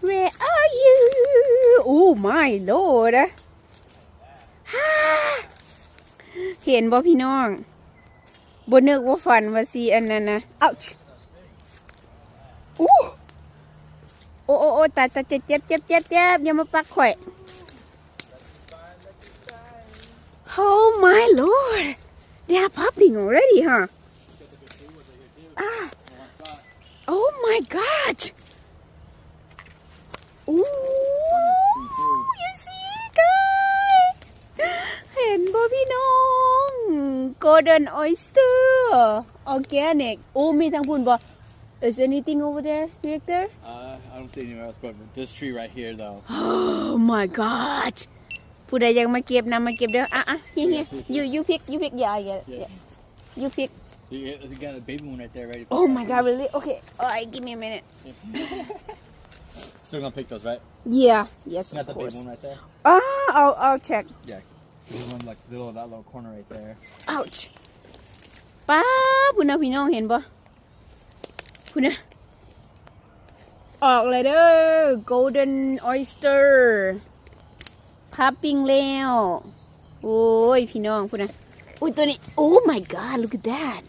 Where are you Oh my lord เห็นบ่พี่น้องบ่นึกว่าฝันว่าสิอันนั้นนะouch โอ้ตายเจ็บอย่ามาปักข่อย Oh my lord they are popping already huh Oh my god You see guys เห็นบ่พี่น้อง Golden oyster organic มีทางพุ่นบ่ Is anything over there Victor I don't see anywhere else but this tree right here though Oh my god ผู้ใดอยากมาเก็บนำมาเก็บเด้อhere you pick yeah you pick You got a baby one right there ready Oh my god really Okay give me a minute Still gonna pick those right Yeah yes Got of the course baby one right there I'll check Yeah There's one like that little corner right there Ouch ป้าพุ่นน่ะพี่น้องเห็นบ่พุ่นน่ะออกเลยเด้อ Golden oyster พับปิ้งแล้วโอ้ยพี่น้องพุ่นน่ะอุ้ยตัวนี้ Oh my god look at that